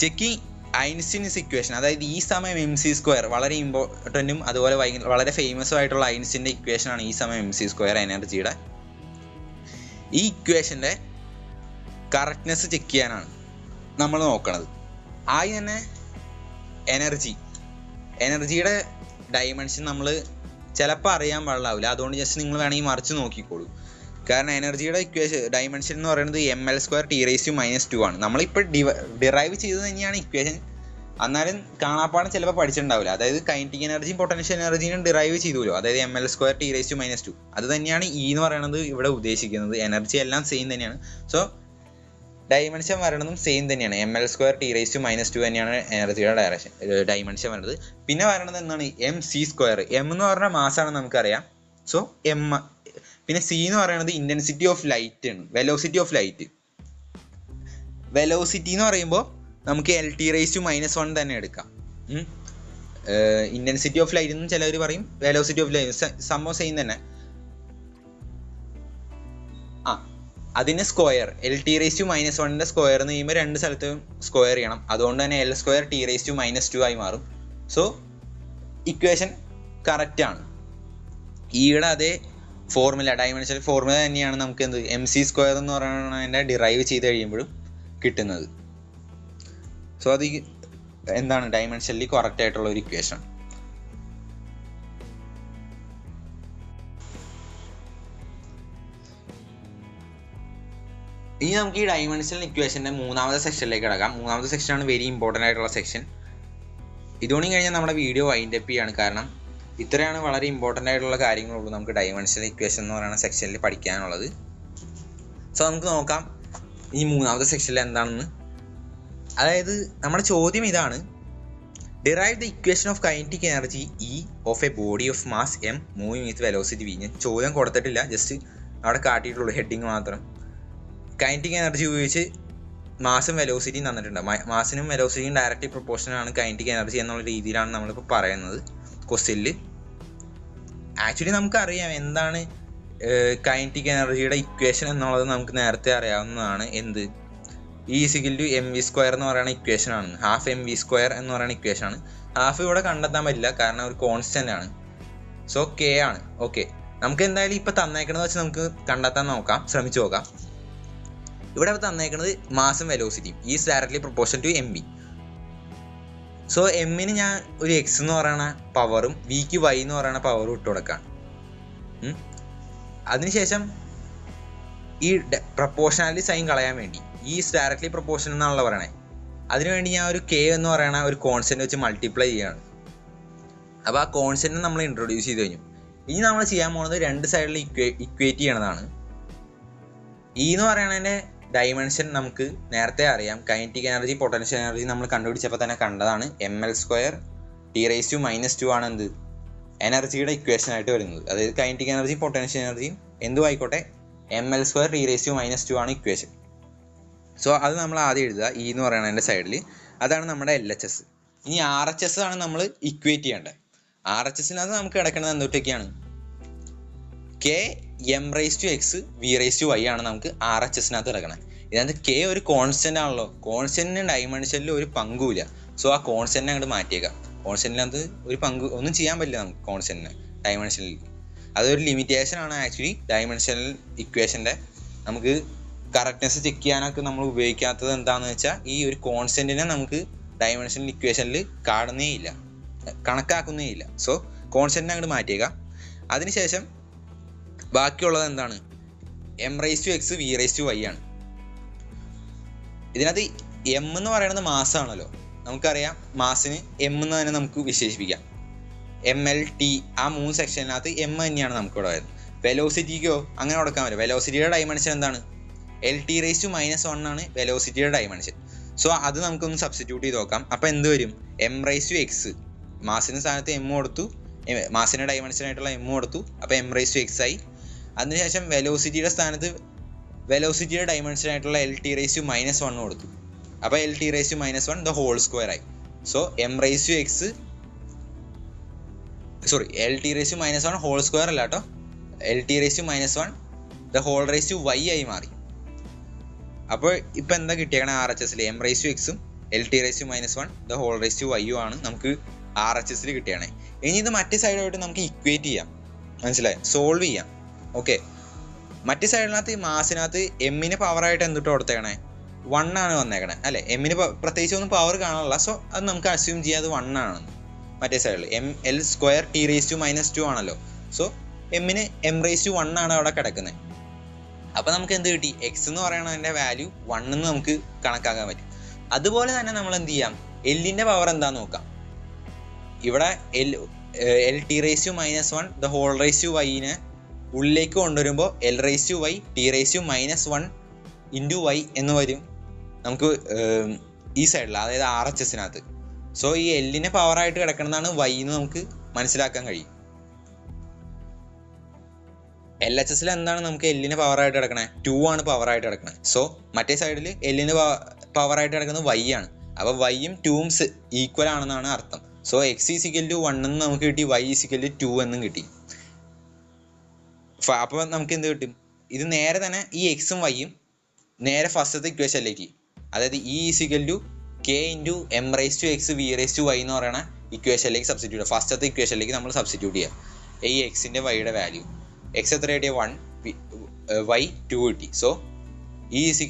ചെക്കിങ് ഐൻസ്റ്റീൻസ് ഇക്വേഷൻ, അതായത് E = mc², വളരെ ഇമ്പോർട്ടൻറ്റും അതുപോലെ വളരെ ഫേമസും ആയിട്ടുള്ള ഐൻസ്റ്റീൻ്റെ ഇക്വേഷനാണ് E = mc² എനർജിയുടെ. ഈ ഇക്വേഷൻ്റെ കറക്റ്റ്നെസ് ചെക്ക് ചെയ്യാനാണ് നമ്മൾ നോക്കുന്നത്. ആദ്യം തന്നെ എനർജിയുടെ ഡൈമെൻഷൻ നമ്മൾ ചിലപ്പോൾ അറിയാൻ പാടില്ലാവില്ല. അതുകൊണ്ട് ജസ്റ്റ് നിങ്ങൾ വേണമെങ്കിൽ മറിച്ച് നോക്കിക്കോളൂ. കാരണം എനർജിയുടെ ഇക്വേഷൻ ഡൈമെൻഷൻ എന്ന് പറയുന്നത് mL²T⁻2 ആണ്. നമ്മളിപ്പോൾ ഡിറൈവ് ചെയ്തത് തന്നെയാണ് ഇക്വേഷൻ, എന്നാലും കാണാപ്പാടം ചിലപ്പോൾ പഠിച്ചിട്ടുണ്ടാവില്ല. അതായത് കൈനറ്റിക് എനർജിയും പൊട്ടൻഷ്യൽ എനർജിയും ഡിറൈവ് ചെയ്തുല്ലോ, അതായത് mL²T⁻2. അത് തന്നെയാണ് E എന്ന് പറയുന്നത് ഇവിടെ ഉദ്ദേശിക്കുന്നത്. എനർജി എല്ലാം സെയിം തന്നെയാണ്. സോ ഡൈമെൻഷൻ വരണതും സെയിം തന്നെയാണ്, mL²T⁻2 തന്നെയാണ് എനർജിയുടെ ഡൈമെൻഷൻ വരുന്നത്. പിന്നെ വരണത് എന്താണ്, mc². m എന്ന് പറഞ്ഞാൽ മാസാണ് നമുക്കറിയാം. So m. പിന്നെ c എന്ന് പറയുന്നത് ഇൻറ്റൻസിറ്റി ഓഫ് ലൈറ്റ് ആണ്, വെലോസിറ്റി ഓഫ് ലൈറ്റ്. വെലോസിറ്റി എന്ന് പറയുമ്പോൾ നമുക്ക് LT⁻1 തന്നെ എടുക്കാം. ഇൻറ്റൻസിറ്റി ഓഫ് ലൈറ്റ് എന്നും ചിലവർ പറയും, വെലോസിറ്റി ഓഫ് ലൈറ്റ് സംഭവം സെയിം തന്നെ. അതിന് സ്ക്വയർ, LT⁻1 സ്ക്വയർ എന്ന് ചെയ്യുമ്പോൾ രണ്ട് സ്ഥലത്തും സ്ക്വയർ ചെയ്യണം. അതുകൊണ്ട് തന്നെ L²T⁻2 ആയി മാറും. സോ ഇക്വേഷൻ കറക്റ്റ് ആണ്. ഈയുടെ അതേ ഫോർമുല, ഡൈമെൻഷണൽ ഫോർമുല തന്നെയാണ് നമുക്ക് എന്ത് mc² എന്ന് പറയുന്നതിൻ്റെ ഡിറൈവ് ചെയ്ത് കഴിയുമ്പോഴും കിട്ടുന്നത്. സോ അത് എന്താണ്, ഡൈമെൻഷനലി കറക്റ്റ് ആയിട്ടുള്ള ഒരു ഇക്വേഷൻ. ഇനി നമുക്ക് ഈ ഡൈമെൻഷണൽ ഇക്വേഷൻ്റെ മൂന്നാമത്തെ സെക്ഷനിലേക്ക് കിടക്കാം. മൂന്നാമത്തെ സെക്ഷനാണ് വെരി ഇമ്പോർട്ടൻ്റ് ആയിട്ടുള്ള സെക്ഷൻ. ഇതുകൊണ്ട് കഴിഞ്ഞാൽ നമ്മുടെ വീഡിയോ വൈൻഡ് അപ്പ് ചെയ്യാണ്. കാരണം ഇത്രയാണ് വളരെ ഇമ്പോർട്ടൻ്റ് ആയിട്ടുള്ള കാര്യങ്ങളുള്ളൂ നമുക്ക് ഡൈമെൻഷണൽ ഇക്വേഷൻ എന്ന് പറയുന്ന സെക്ഷനിൽ പഠിക്കാനുള്ളത്. സോ നമുക്ക് നോക്കാം ഈ മൂന്നാമത്തെ സെക്ഷനിൽ എന്താണെന്ന്. അതായത് നമ്മുടെ ചോദ്യം ഇതാണ്, derive the equation of kinetic energy E of A body of mass m moving with velocity v. ഞാൻ ചോദ്യം കൊടുത്തിട്ടില്ല, ജസ്റ്റ് അവിടെ കാട്ടിയിട്ടുള്ളൂ, ഹെഡിങ് മാത്രം. കൈനറ്റിക് എനർജി ഉപയോഗിച്ച് മാസും വെലോസിറ്റിയും തന്നിട്ടുണ്ട്. മാസിനും വെലോസിറ്റിയും ഡയറക്റ്റ്ലി പ്രൊപ്പോർഷനാണ് കൈനറ്റിക് എനർജി എന്നുള്ള രീതിയിലാണ് നമ്മളിപ്പോൾ പറയുന്നത് ക്വസ്റ്റ്യനിൽ. ആക്ച്വലി നമുക്കറിയാം എന്താണ് കൈനറ്റിക് എനർജിയുടെ ഇക്വേഷൻ എന്നുള്ളത് നമുക്ക് നേരത്തെ അറിയാവുന്നതാണ്. എന്ത്, E = mv² എന്ന് പറയുന്ന ഇക്വേഷനാണ്, ½ എന്ന് പറയുന്ന ഇക്വേഷനാണ്. ഹാഫ് ഇവിടെ കണ്ടെത്താൻ പറ്റില്ല കാരണം ഒരു കോൺസ്റ്റന്റ് ആണ്. സോ k ആണ്. ഓക്കെ, നമുക്ക് എന്തായാലും ഇപ്പം തന്നേക്കണത് വെച്ച് നമുക്ക് കണ്ടെത്താൻ നോക്കാം, ശ്രമിച്ചു നോക്കാം. ഇവിടെ തന്നേക്കുന്നത് മാസും വെലോസിറ്റിയും is directly proportion to mv. So എമ്മിന് ഞാൻ ഒരു എക്സ് എന്ന് പറയുന്ന പവറും വിക്ക് വൈ എന്ന് പറയുന്ന പവറും ഇട്ട് കൊടുക്കുകയാണ്. അതിനുശേഷം ഈ പ്രപ്പോർഷണാലിറ്റി സൈൻ കളയാൻ വേണ്ടി ഈസ് ഡയറക്ട്ലി പ്രപ്പോർഷൻ എന്നാണല്ലോ പറയണേ, അതിനുവേണ്ടി ഞാൻ ഒരു കെ എന്ന് പറയുന്ന ഒരു കോൺസ്റ്റന്റ് വെച്ച് മൾട്ടിപ്ലൈ ചെയ്യുകയാണ്. അപ്പോൾ ആ കോൺസ്റ്റന്റ് നമ്മൾ ഇൻട്രൊഡ്യൂസ് ചെയ്ത് കഴിഞ്ഞു. ഇനി നമ്മൾ ചെയ്യാൻ പോകുന്നത് രണ്ട് സൈഡിൽ ഇക്വേറ്റ് ചെയ്യണതാണ്. ഇ എന്ന് പറയുന്നതിൻ്റെ ഡൈമെൻഷൻ നമുക്ക് നേരത്തെ അറിയാം. കൈനറ്റിക് എനർജി പൊട്ടൻഷ്യൽ എനർജി നമ്മൾ കണ്ടുപിടിച്ചപ്പോൾ തന്നെ കണ്ടതാണ്. ml² T⁻² ആണ് എന്ത് എനർജിയുടെ ഇക്വേഷൻ ആയിട്ട് വരുന്നത്. അതായത് കൈനറ്റിക് എനർജി പൊട്ടൻഷ്യൽ എനർജിയും എന്തും ആയിക്കോട്ടെ ml² T⁻² ആണ് ഇക്വേഷൻ. സോ അത് നമ്മൾ ആദ്യം എഴുതുക ഇ എന്ന് പറയുന്നതിൻ്റെ സൈഡിൽ. അതാണ് നമ്മുടെ LHS. ഇനി RHS ആണ് നമ്മൾ ഇക്വേറ്റ് ചെയ്യേണ്ടത്. RHSനകത്ത് നമുക്ക് കിടക്കുന്നത് എന്തൊക്കെയാണ്? കെ m⁻x v⁻y ആണ് നമുക്ക് RHSനകത്ത് കിടക്കണത്. ഇതിനകത്ത് കെ ഒരു കോൺസ്റ്റന്റ് ആണല്ലോ, കോൺസ്റ്റന്റിന് ഡൈമെൻഷനിൽ ഒരു പങ്കുമില്ല. സോ ആ കോൺസ്റ്റന്റിനെ അങ്ങോട്ട് മാറ്റിയേക്കാം. കോൺസ്റ്റന്റിനകത്ത് ഒരു പങ്ക് ഒന്നും ചെയ്യാൻ പറ്റില്ല നമുക്ക് കോൺസ്റ്റന്റിന് ഡൈമെൻഷനിൽ. അതൊരു ലിമിറ്റേഷൻ ആണ് ആക്ച്വലി ഡൈമെൻഷനൽ ഇക്വേഷൻ്റെ. നമുക്ക് കറക്റ്റ്നെസ് ചെക്ക് ചെയ്യാനൊക്കെ നമ്മൾ ഉപയോഗിക്കാത്തത് എന്താണെന്ന് വെച്ചാൽ ഈ ഒരു കോൺസ്റ്റന്റിനെ നമുക്ക് ഡൈമെൻഷനൽ ഇക്വേഷനിൽ കാണുന്നേ ഇല്ല, കണക്കാക്കുന്നേ ഇല്ല. സോ കോൺസ്റ്റന്റിനെ അങ്ങോട്ട് മാറ്റിയേക്കാം. അതിനുശേഷം ബാക്കിയുള്ളത് എന്താണ്? m⁻x v⁻y ആണ്. ഇതിനകത്ത് എം എന്ന് പറയുന്നത് മാസമാണല്ലോ, നമുക്കറിയാം. മാസിന് എം എന്ന് തന്നെ നമുക്ക് വിശേഷിപ്പിക്കാം. ml t ആ 3 സെക്ഷനിനകത്ത് എം തന്നെയാണ് നമുക്ക് ഇവിടെ വരുന്നത്. വെലോസിറ്റിക്കോ അങ്ങനെ കൊടുക്കാൻ പറ്റും. വെലോസിറ്റിയുടെ ഡൈമെൻഷൻ എന്താണ്? Lt⁻1 ആണ് വെലോസിറ്റിയുടെ ഡൈമെൻഷൻ. സോ അത് നമുക്കൊന്ന് സബ്സ്റ്റിറ്റ്യൂട്ട് ചെയ്ത് നോക്കാം. അപ്പോൾ എന്ത് വരും? m⁻x മാസിൻ്റെ സ്ഥാനത്ത് എം കൊടുത്തു, മാസിൻ്റെ ഡൈമെൻഷൻ ആയിട്ടുള്ള എം കൊടുത്തു. അപ്പോൾ m⁻x ആയി. അതിനുശേഷം വെലോസിറ്റിയുടെ സ്ഥാനത്ത് വെലോസിറ്റിയുടെ ഡൈമെൻഷൻ ആയിട്ടുള്ള Lt⁻1 കൊടുത്തു. അപ്പോൾ Lt⁻1 ദ ഹോൾ സ്ക്വയർ ആയി. സോ Lt⁻1 ഹോൾ സ്ക്വയർ അല്ല കേട്ടോ, Lt⁻1 the whole raise to y ആയി മാറി. അപ്പോൾ ഇപ്പം എന്താ കിട്ടിയേക്കണേ? RHSൽ m⁻x Lt⁻1 the whole raise to y ആണ് നമുക്ക് RHSൽ കിട്ടിയാണ്. ഇനി ഇത് മറ്റേ സൈഡായിട്ട് നമുക്ക് ഇക്വേറ്റ് ചെയ്യാം, മനസ്സിലായി? സോൾവ് ചെയ്യാം. ഓക്കെ, മറ്റേ സൈഡിനകത്ത് മാസിനകത്ത് എമ്മിന് പവറായിട്ട് എന്തിട്ട് കൊടുത്തേക്കണേ? 1 ആണ് വന്നേക്കണേ അല്ലേ? എമ്മിന് പ്രത്യേകിച്ച് ഒന്നും പവർ കാണാനില്ല. സോ അത് നമുക്ക് അസ്യൂം ചെയ്യാം അത് 1 ആണെന്ന്. മറ്റേ സൈഡിൽ ml² T⁻2 ആണല്ലോ. സോ എമ്മിന് m⁻1 ആണ് അവിടെ കിടക്കുന്നത്. അപ്പോൾ നമുക്ക് എന്ത് കിട്ടി? എക്സ് എന്ന് പറയുന്നതിൻ്റെ വാല്യൂ 1 എന്ന് നമുക്ക് കണക്കാക്കാൻ പറ്റും. അതുപോലെ തന്നെ നമ്മൾ എന്ത് ചെയ്യാം? എല്ലിൻ്റെ പവർ എന്താണെന്ന് നോക്കാം. ഇവിടെ Lt⁻1 the whole raise to വൈനെ ഉള്ളിലേക്ക് കൊണ്ടുവരുമ്പോൾ L⁻y T⁻−1 ഇൻറ്റു y എന്ന് വരും നമുക്ക് ഈ സൈഡിൽ, അതായത് RHSനകത്ത്. സോ ഈ എല്ലിന് പവറായിട്ട് കിടക്കുന്നതാണ് y എന്ന് നമുക്ക് മനസ്സിലാക്കാൻ കഴിയും. LHSൽ എന്താണ് നമുക്ക് എല്ലിന് പവറായിട്ട് കിടക്കണേ? 2 ആണ് പവറായിട്ട് കിടക്കണത്. സോ മറ്റേ സൈഡിൽ എല്ലിന് പവറായിട്ട് കിടക്കുന്നത് y ആണ്. അപ്പോൾ y-യും 2-ഉം ഈക്വൽ ആണെന്നാണ് അർത്ഥം. സോ x = 1 എന്ന് നമുക്ക് കിട്ടി, y = 2 എന്നും കിട്ടി. അപ്പോൾ നമുക്ക് എന്ത് കിട്ടും? ഇത് നേരെ തന്നെ ഈ എക്സും വൈയും നേരെ ഫസ്റ്റത്തെ ഇക്വേഷനിലേക്ക്, അതായത് E = k × m⁻x v⁻y എന്ന് പറയുന്ന ഇക്വേഷനിലേക്ക് സബ്സ്റ്റിറ്റ്യൂട്ട് ചെയ്യുക. ഫസ്റ്റത്തെ ഇക്വേഷനിലേക്ക് നമ്മൾ സബ്സ്റ്റിറ്റ്യൂട്ട് ചെയ്യുക ഈ എക്സിൻ്റെ വൈയുടെ വാല്യൂ. എക്സ് എത്ര കിട്ടിയ? 1, y 2 കിട്ടി. സോ E =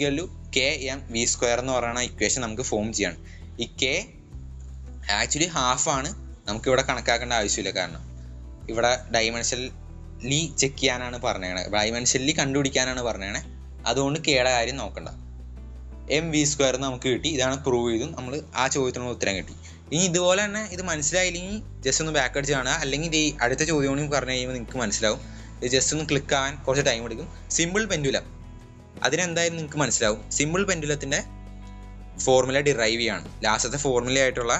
km v² എന്ന് പറയുന്ന ഇക്വേഷൻ നമുക്ക് ഫോം ചെയ്യണം. ഈ k ആക്ച്വലി ഹാഫാണ്, നമുക്കിവിടെ കണക്കാക്കേണ്ട ആവശ്യമില്ല. കാരണം ഇവിടെ ഡൈമെൻഷനലി ചെക്ക് ചെയ്യാനാണ് പറഞ്ഞത്, ഡൈമെൻഷനലി കണ്ടുപിടിക്കാനാണ് പറഞ്ഞത്. അതുകൊണ്ട് കെയുടെ കാര്യം നോക്കണ്ട. mv² നമുക്ക് കിട്ടി. ഇതാണ് പ്രൂവ് ചെയ്തു. നമ്മൾ ആ ചോദ്യത്തിനുള്ള ഉത്തരം കിട്ടി. ഇനി ഇതുപോലെ തന്നെ ഇത് മനസ്സിലായില്ലെങ്കിൽ ജസ്റ്റ് ഒന്ന് ബാക്ക് അടിച്ച് കാണുക. അല്ലെങ്കിൽ ഈ അടുത്ത ചോദ്യം കൂടി പറഞ്ഞു കഴിയുമ്പോൾ നിങ്ങൾക്ക് മനസ്സിലാവും. ഇത് ജസ്റ്റ് ഒന്ന് ക്ലിക്ക് ആവാൻ കുറച്ച് ടൈം എടുക്കും. സിമ്പിൾ പെൻഡുലം, അതിനെന്തായാലും നിങ്ങൾക്ക് മനസ്സിലാവും. സിമ്പിൾ പെൻഡുലത്തിൻ്റെ ഫോർമുല ഡിറൈവ് ചെയ്യാണ്. ലാസ്റ്റത്തെ ഫോർമുല ആയിട്ടുള്ള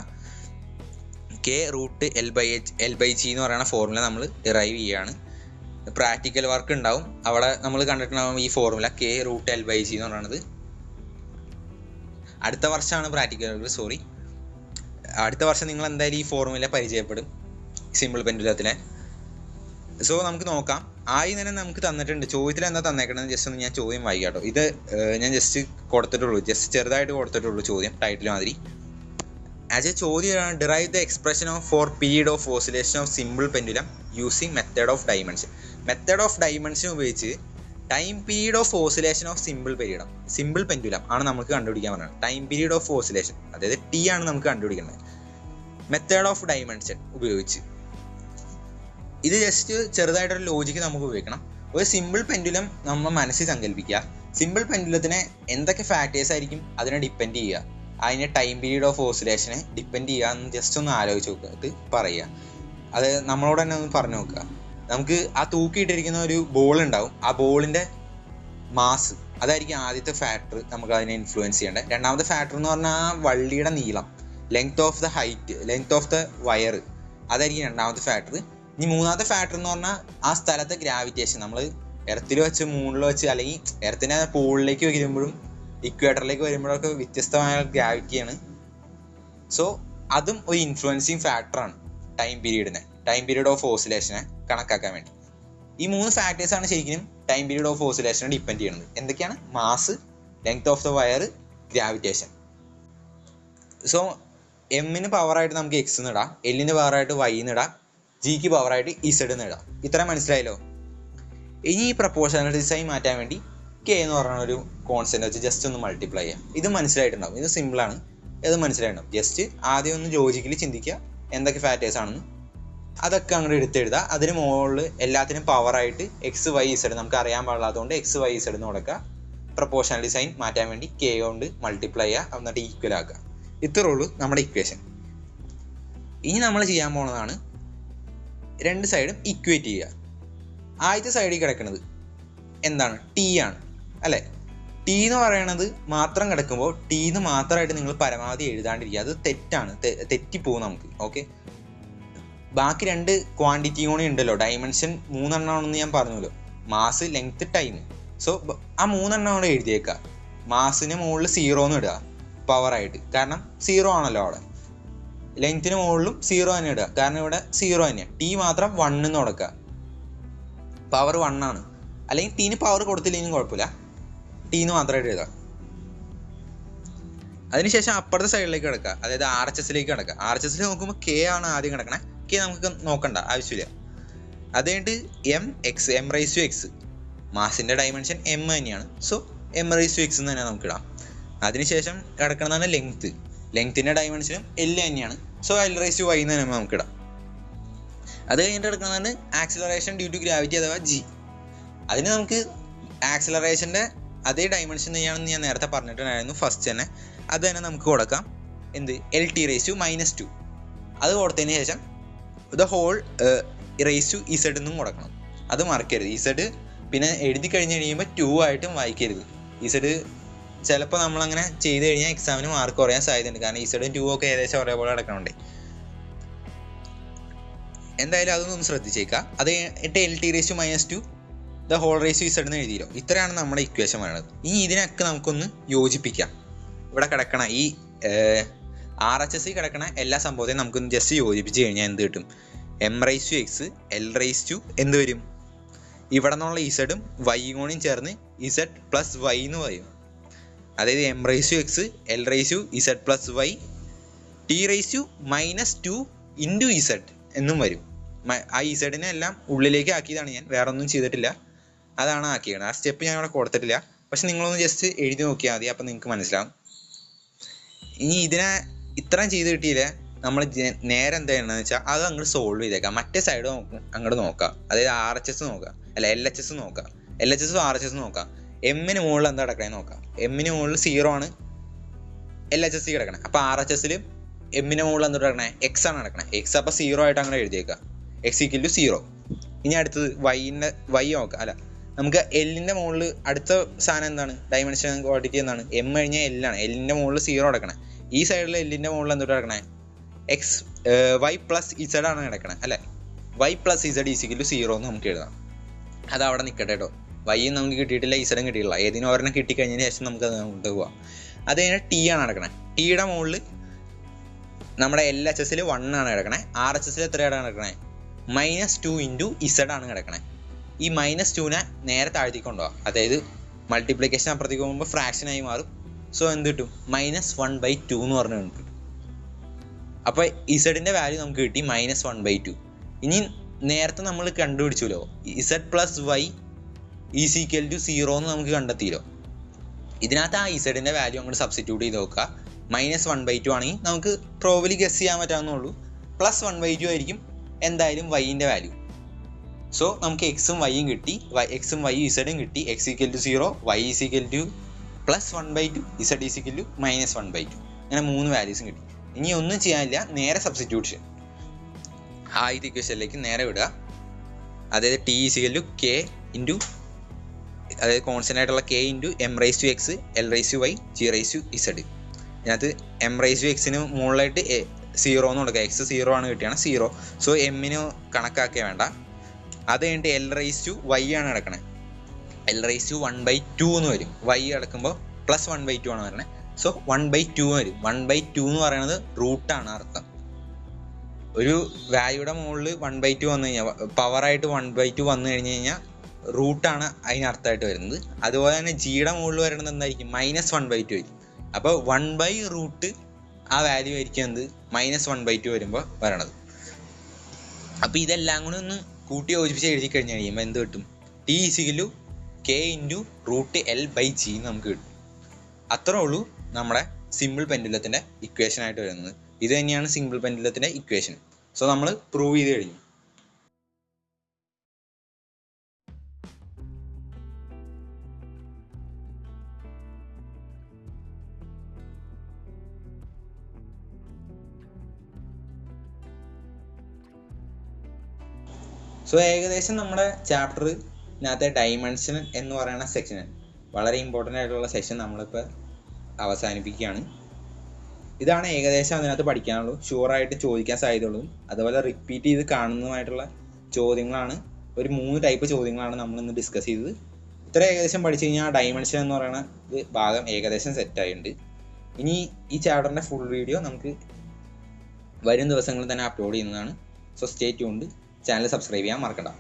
k√L/G എന്ന് പറയുന്ന ഫോർമുല നമ്മൾ ഡിറൈവ് ചെയ്യുകയാണ്. പ്രാക്ടിക്കൽ വർക്ക് ഉണ്ടാവും, അവിടെ നമ്മൾ കണ്ടിട്ടുണ്ടാവും ഈ ഫോർമുല k√L/G എന്ന് പറയുന്നത്. അടുത്ത വർഷമാണ് പ്രാക്ടിക്കൽ വർക്ക്. അടുത്ത വർഷം നിങ്ങൾ എന്തായാലും ഈ ഫോർമുല പരിചയപ്പെടും, സിമ്പിൾ പെൻഡുലത്തിലെ. സോ നമുക്ക് നോക്കാം. ആദ്യം തന്നെ നമുക്ക് തന്നിട്ടുണ്ട് ചോദ്യത്തിൽ എന്താ തന്നേക്കണമെന്ന് ജസ്റ്റ് ഒന്ന് ഞാൻ ചോദ്യം വായിക്കാം കേട്ടോ. ഇത് ഞാൻ ജസ്റ്റ് കൊടുത്തിട്ടുള്ളൂ, ജസ്റ്റ് ചെറുതായിട്ട് കൊടുത്തിട്ടുള്ളൂ ചോദ്യം, ടൈറ്റിൽ മാതിരി. ആസ് എ ചോദ്യമാണ്, derive the expression for period of oscillation of simple pendulum using method of dimension. Method of dimension ഉപയോഗിച്ച് time period of oscillation of simple pendulum ആണ് നമുക്ക് കണ്ടുപിടിക്കാൻ പറയുന്നത്. ടൈം പീരീഡ് ഓഫ് ഓസിലേഷൻ, അതായത് T ആണ് നമുക്ക് കണ്ടുപിടിക്കേണ്ടത്. മെത്തേഡ് ഓഫ് ഡൈമെൻഷൻ ഉപയോഗിച്ച്. ഇത് ജസ്റ്റ് ചെറുതായിട്ടൊരു ലോജിക്ക് നമുക്ക് ഉപയോഗിക്കണം. ഒരു സിമ്പിൾ പെൻഡുലം നമ്മൾ മനസ്സിൽ സങ്കല്പിക്കുക. സിമ്പിൾ പെൻഡുലത്തിനെ എന്തൊക്കെ ഫാക്ടേഴ്സ് ആയിരിക്കും അതിനെ ഡിപ്പെൻഡ് ചെയ്യുക, അതിൻ്റെ ടൈം പീരീഡ് ഓഫ് ഓസിലേഷനെ ഡിപ്പെൻഡ് ചെയ്യുക എന്ന് ജസ്റ്റ് ഒന്ന് ആലോചിച്ച് നോക്കുക, പറയുക. അത് നമ്മളോട് തന്നെ ഒന്ന് പറഞ്ഞു നോക്കുക. നമുക്ക് ആ തൂക്കിയിട്ടിരിക്കുന്ന ഒരു ബോൾ ഉണ്ടാവും, ആ ബോളിൻ്റെ മാസ് അതായിരിക്കും ആദ്യത്തെ ഫാക്ടർ നമുക്ക് അതിനെ ഇൻഫ്ലുവൻസ് ചെയ്യേണ്ടത്. രണ്ടാമത്തെ ഫാക്ടർ എന്ന് പറഞ്ഞാൽ ആ വള്ളിയുടെ നീളം, length of the height, length of the wire, അതായിരിക്കും രണ്ടാമത്തെ ഫാക്ടർ. ഇനി മൂന്നാമത്തെ ഫാക്ടർ എന്ന് പറഞ്ഞാൽ ആ സ്ഥലത്തെ ഗ്രാവിറ്റേഷൻ. നമ്മൾ എർത്തിൽ വെച്ച് മൂണിൽ വെച്ച് അല്ലെങ്കിൽ എർത്തിനെ പോളിലേക്ക് വരുമ്പോഴും ഇക്വേറ്ററിലേക്ക് വരുമ്പോഴൊക്കെ വ്യത്യസ്തമായ ഗ്രാവിറ്റിയാണ്. സോ അതും ഒരു ഇൻഫ്ലുവൻസിങ് ഫാക്ടറാണ് ടൈം പീരീഡ് ഓഫ് ഓസിലേഷനെ കണക്കാക്കാൻ വേണ്ടി. ഈ 3 ഫാക്ടേഴ്സാണ് ശരിക്കും ടൈം പീരീഡ് ഓഫ് ഓസിലേഷനെ ഡിപ്പെൻഡ് ചെയ്യുന്നത്. എന്തൊക്കെയാണ്? Mass, length of the wire, gravitation. So എമ്മിന് പവറായിട്ട് നമുക്ക് എക്സ് എന്ന് ഇടാം, എല്ലിന് പവറായിട്ട് വൈ എന്ന് ഇടാം, ജിക്ക് പവറായിട്ട് ഇസഡ് എന്ന് ഇടാം. ഇത്രയും മനസ്സിലായല്ലോ. ഇനി ഈ പ്രപ്പോർഷണലിറ്റിസായി മാറ്റാൻ വേണ്ടി കെ എന്ന് പറഞ്ഞ ഒരു കോൺസ്റ്റന്റ് വെച്ച് ജസ്റ്റ് ഒന്ന് മൾട്ടിപ്ലൈ ചെയ്യാം. ഇത് മനസ്സിലായിട്ടുണ്ടാവും, ഇത് സിമ്പിളാണ്, ഇത് മനസ്സിലായിട്ടുണ്ടാവും. ജസ്റ്റ് ആദ്യം ഒന്ന് ലോജിക്കലി ചിന്തിക്കുക എന്തൊക്കെ ഫാക്ടേഴ്സ് ആണെന്ന്, അതൊക്കെ അങ്ങോട്ട് എടുത്തെഴുതുക. അതിന് മുകളിൽ എല്ലാത്തിനും പവറായിട്ട് എക്സ് വൈ ഇസഡ് നമുക്ക് അറിയാൻ പാടില്ലാത്തതുകൊണ്ട് എക്സ് വൈ ഇസഡ് എന്ന് കൊടുക്കുക. പ്രപ്പോർഷണാലിറ്റി സൈൻ മാറ്റാൻ വേണ്ടി കെ കൊണ്ട് മൾട്ടിപ്ലൈ ചെയ്യുക, എന്നിട്ട് ഈക്വൽ ആക്കുക. ഇത്രേ ഉള്ളൂ നമ്മുടെ ഇക്വേഷൻ. ഇനി നമ്മൾ ചെയ്യാൻ പോകുന്നതാണ് രണ്ട് സൈഡും ഇക്വേറ്റ് ചെയ്യുക. ആദ്യത്തെ സൈഡിൽ കിടക്കുന്നത് എന്താണ്? ടി ആണ് അല്ലേ? ടി എന്ന് പറയണത് മാത്രം കിടക്കുമ്പോൾ ടീന്ന് മാത്രമായിട്ട് നിങ്ങൾ പരമാവധി എഴുതാണ്ടിരിക്കുക, അത് തെറ്റാണ്, തെറ്റിപ്പോവും നമുക്ക്. ഓക്കെ, ബാക്കി 2 ക്വാണ്ടിറ്റി കൂടി ഉണ്ടല്ലോ, ഡൈമെൻഷൻ 3 എണ്ണമാണെന്ന് ഞാൻ പറഞ്ഞല്ലോ, മാസ്, ലെങ്ത്, ടൈം. സോ ആ 3 എണ്ണം കൂടെ എഴുതിയേക്കുക. മാസിന് മുകളിൽ 0 എന്ന് ഇടുക പവറായിട്ട്, കാരണം 0 ആണല്ലോ അവിടെ. ലെങ്ത്തിന് മുകളിലും 0 തന്നെ ഇടുക, കാരണം ഇവിടെ 0 തന്നെയാണ്. ടി മാത്രം 1 എന്ന് കൊടുക്കുക, പവർ 1 ആണ്. അല്ലെങ്കിൽ ടീന് പവർ കൊടുത്തില്ലെങ്കിലും കുഴപ്പമില്ല, ടീന്ന് മാത്രമായിട്ട് എഴുതുക. അതിനുശേഷം അപ്പുറത്തെ സൈഡിലേക്ക് കിടക്കുക, അതായത് ആർ എച്ച് എസിലേക്ക് കിടക്കുക. ആർ എച്ച് എസിൽ നോക്കുമ്പോൾ കെ ആണ് ആദ്യം കിടക്കണേ, കെ നമുക്ക് നോക്കണ്ട ആവശ്യമില്ല. അത് കഴിഞ്ഞിട്ട് എം റൈസ് ടു എക്സ്, മാസിൻ്റെ ഡൈമെൻഷൻ എം തന്നെയാണ്, so M raise to X എന്ന് തന്നെ നമുക്ക് ഇടാം. അതിനുശേഷം കിടക്കുന്നതാണ് ലെങ്ത്തിൻ്റെ ഡൈമെൻഷനും എൽ തന്നെയാണ്, so L raise to Y എന്ന് തന്നെ നമുക്ക് ഇടാം. അത് കഴിഞ്ഞിട്ട് കിടക്കുന്നതാണ് ആക്സിലറേഷൻ ഡ്യൂ ടു ഗ്രാവിറ്റി അഥവാ ജി. അതിന് നമുക്ക് ആക്സിലറേഷൻ്റെ അതേ ഡൈമെൻഷൻ തന്നെയാണെന്ന് ഞാൻ നേരത്തെ പറഞ്ഞിട്ടുണ്ടായിരുന്നു ഫസ്റ്റ് തന്നെ. അത് തന്നെ നമുക്ക് കൊടുക്കാം. എന്ത്? L T raise to -2. അത് കൊടുത്തതിന് ശേഷം the whole raise to Z എന്നും കൊടുക്കണം. അത് മറക്കരുത്. ഇസഡ് പിന്നെ എഴുതി കഴിഞ്ഞ് കഴിയുമ്പോൾ 2 ആയിട്ടും വായിക്കരുത്. ഇസഡ് ചിലപ്പോൾ നമ്മളങ്ങനെ ചെയ്ത് കഴിഞ്ഞാൽ എക്സാമിന് മാർക്ക് കുറയാൻ സാധ്യതയുണ്ട്, കാരണം ഇസഡും 2 ഒക്കെ ഏകദേശം ഒരേപോലെ കിടക്കണുണ്ട്. എന്തായാലും അതൊന്നും ശ്രദ്ധിച്ചേക്കാം. അത് എന്നിട്ട് L T raise to -2 the whole raise to Z എന്ന് എഴുതിയല്ലോ. ഇത്രയാണ് നമ്മുടെ ഇക്വേഷൻ പറയുന്നത്. ഇനി ഇതിനൊക്കെ നമുക്കൊന്ന് യോജിപ്പിക്കാം. ഇവിടെ കിടക്കണ ഈ ആർ എച്ച് എസ് കിടക്കണ എല്ലാ സംഭവത്തെയും നമുക്കൊന്ന് ജസ്റ്റ് യോജിപ്പിച്ച് കഴിഞ്ഞാൽ എന്ത് കിട്ടും? M raise to X L raise to എന്ത് വരും? ഇവിടെ നിന്നുള്ള ഇസഡും വൈയും കൂടിയും ചേർന്ന് ഇസഡ് പ്ലസ് വൈ എന്ന് പറയും. അതായത് M raise to X L raise to Z plus Y T raise to -2 into Z എന്നും വരും. ആ ഇസഡിനെ എല്ലാം ഉള്ളിലേക്ക് ആക്കിയതാണ് ഞാൻ, വേറെ ഒന്നും ചെയ്തിട്ടില്ല, അതാണ് ആക്കിയത്. ആ സ്റ്റെപ്പ് ഞാൻ ഇവിടെ കൊടുത്തിട്ടില്ല, പക്ഷെ നിങ്ങളൊന്ന് ജസ്റ്റ് എഴുതി നോക്കിയാൽ മതി, അപ്പം നിങ്ങൾക്ക് മനസ്സിലാവും. ഇനി ഇതിനെ ഇത്രയും ചെയ്ത് കിട്ടിയില്ല, നമ്മൾ നേരെ എന്താ ചെയ്യണമെന്ന് വെച്ചാൽ അത് അങ്ങോട്ട് സോൾവ് ചെയ്തേക്കാം. മറ്റേ സൈഡ് അങ്ങോട്ട് നോക്കാം, അതായത് ആർ എച്ച് എസ് നോക്കാം, അല്ല എൽ എച്ച് എസ് നോക്കാം, എൽ എച്ച് എസും ആർ എച്ച് എസും നോക്കാം. എമ്മിന് മുകളിൽ എന്താ കിടക്കണേ നോക്കാം. എമ്മിന് മുകളിൽ 0 ആണ് എൽ എച്ച് എസ് കിടക്കണേ, അപ്പോൾ ആർ എച്ച് എസിൽ എമ്മിന് മുകളിൽ എന്താ കിടക്കണേ? എക്സ് ആണ് കിടക്കണേ. എക്സ് അപ്പോൾ 0 ആയിട്ട് അങ്ങനെ എഴുതിയേക്കാം, എക്സ് ഈക്വൽ ടു 0. ഇനി അടുത്തത് വൈ നോക്കാം. അല്ല, നമുക്ക് എല്ലിൻ്റെ മുകളിൽ അടുത്ത സാധനം എന്താണ്? ഡൈമെൻഷൻ ക്വാണ്ടിറ്റി എന്താണ്? എം കഴിഞ്ഞാൽ എല്ലാണ്. എല്ലിൻ്റെ മുകളിൽ 0 കിടക്കണേ. ഈ സൈഡിൽ എല്ലിൻ്റെ മുകളിൽ എന്തുകൊണ്ട് കിടക്കണേ? വൈ പ്ലസ് ഇസഡ് ആണ് കിടക്കണേ അല്ലേ? Y plus Z equal to 0 എന്ന് നമുക്ക് എഴുതാം. അത് അവിടെ നിൽക്കട്ടെ കേട്ടോ. വൈയും നമുക്ക് കിട്ടിയിട്ടില്ല, ഇസഡും കിട്ടിയിട്ടില്ല. ഏതിനും ഒരെണ്ണം കിട്ടിക്കഴിഞ്ഞതിന് ശേഷം നമുക്ക് അത് കൊണ്ട് പോവാം. അത് കഴിഞ്ഞാൽ ടി ആണ് കിടക്കണേ. ടിയുടെ മുകളിൽ നമ്മുടെ എൽ എച്ച് എസിൽ 1 ആണ് കിടക്കണേ. ആർ എച്ച് എസിൽ എത്രയാണ് കിടക്കണേ? -2 ഇൻറ്റു ഇസഡ് ആണ് കിടക്കണേ. ഈ -2നെ നേരെ താഴ്ത്തിക്ക് കൊണ്ടുപോകാം, അതായത് മൾട്ടിപ്ലിക്കേഷൻ അപ്പുറത്തേക്ക് പോകുമ്പോൾ ഫ്രാക്ഷനായി മാറും. സോ എന്ത് കിട്ടും? -1/2 എന്ന് പറഞ്ഞു കിട്ടും. അപ്പോൾ ഇസഡിൻ്റെ വാല്യൂ നമുക്ക് കിട്ടി -1/2. ഇനി നേരത്തെ നമ്മൾ കണ്ടുപിടിച്ചല്ലോ Z plus Y is equal to 0 എന്ന് നമുക്ക് കണ്ടെത്തിയല്ലോ. ഇതിനകത്ത് ആ ഇസഡിൻ്റെ വാല്യൂ അങ്ങോട്ട് സബ്സ്റ്റിറ്റ്യൂട്ട് ചെയ്ത് നോക്കുക. -1/2 ആണെങ്കിൽ നമുക്ക് പ്രോബബിലി ഗസ് ചെയ്യാൻ പറ്റാവുന്നുള്ളൂ. +1/2 ആയിരിക്കും എന്തായാലും വൈൻ്റെ വാല്യൂ. സോ നമുക്ക് എക്സും വൈയും കിട്ടി, എക്സും വൈയും ഇസഡും കിട്ടി. x = 0, y = +1/2, z = -1/2. അങ്ങനെ 3 വാല്യൂസും കിട്ടി. ഇനി ഒന്നും ചെയ്യാനില്ല, നേരെ സബ്സ്റ്റിറ്റ്യൂഷൻ ആദ്യത്തെ ഇക്വേഷനിലേക്ക് നേരെ വിടുക. അതായത് t = k ഇൻറ്റു, അതായത് കോൺസ്റ്റൻ്റ് ആയിട്ടുള്ള k into m⁻x l⁻y g⁻z. ഇതിനകത്ത് m⁻xന് മുകളിലായിട്ട് 0 എന്ന് കൊടുക്കുക. x 0 ആണ് കിട്ടിയാണ് 0. സോ എമ്മിന് കണക്കാക്കിയ വേണ്ട. അത് കഴിഞ്ഞിട്ട് l⁻y ആണ് കിടക്കണത്. l⁻1/2 എന്ന് വരും. y കിടക്കുമ്പോൾ +1/2 ആണ് വരണേ. സോ 1/2 വരും. 1/2 എന്ന് പറയുന്നത് റൂട്ടാണ് അർത്ഥം. ഒരു വാല്യൂയുടെ മുകളിൽ 1/2 വന്നു കഴിഞ്ഞാൽ, പവറായിട്ട് 1/2 വന്നു കഴിഞ്ഞ് കഴിഞ്ഞാൽ റൂട്ടാണ് അതിനർത്ഥമായിട്ട് വരുന്നത്. അതുപോലെ തന്നെ ജിയുടെ മുകളിൽ വരുന്നത് എന്തായിരിക്കും? -1/2 ആയിരിക്കും. അപ്പോൾ 1/√, ആ വാല്യൂ ആയിരിക്കും എന്ത്? -1/2 വരുമ്പോൾ വരണത്. അപ്പോൾ ഇതെല്ലാം കൂടി ഒന്ന് കൂട്ടി യോജിപ്പിച്ച് എഴുതി കഴിഞ്ഞ് കഴിയുമ്പോൾ എന്ത് കിട്ടും? t = k ഇൻറ്റു √L/g നമുക്ക് കിട്ടും. അത്രേ ഉള്ളൂ നമ്മുടെ സിമ്പിൾ പെൻഡുലത്തിൻ്റെ ഇക്വേഷൻ ആയിട്ട് വരുന്നത്. ഇത് തന്നെയാണ് സിമ്പിൾ പെൻഡുലത്തിൻ്റെ ഇക്വേഷൻ. സോ നമ്മൾ പ്രൂവ് ചെയ്ത് കഴിഞ്ഞു. സോ ഏകദേശം നമ്മുടെ ചാപ്റ്ററിനകത്തെ ഡൈമെൻഷൻ എന്ന് പറയുന്ന സെക്ഷൻ, വളരെ ഇമ്പോർട്ടൻ്റ് ആയിട്ടുള്ള സെക്ഷൻ നമ്മളിപ്പോൾ അവസാനിപ്പിക്കുകയാണ്. ഇതാണ് ഏകദേശം അതിനകത്ത് പഠിക്കാനുള്ളൂ. ഷുവറായിട്ട് ചോദിക്കാൻ സാധ്യതയുള്ളതും അതുപോലെ റിപ്പീറ്റ് ചെയ്ത് കാണുന്നതുമായിട്ടുള്ള ചോദ്യങ്ങളാണ്. ഒരു 3 ടൈപ്പ് ചോദ്യങ്ങളാണ് നമ്മൾ ഇന്ന് ഡിസ്കസ് ചെയ്തത്. ഇത്ര ഏകദേശം പഠിച്ചു കഴിഞ്ഞാൽ ഡൈമെൻഷൻ എന്ന് പറയുന്ന ഭാഗം ഏകദേശം സെറ്റായിട്ടുണ്ട്. ഇനി ഈ ചാപ്റ്ററിൻ്റെ ഫുൾ വീഡിയോ നമുക്ക് വരും ദിവസങ്ങളിൽ തന്നെ അപ്ലോഡ് ചെയ്യുന്നതാണ്. So stay tuned. Channel subscribe ചെയ്യാൻ മറക്കണ്ട.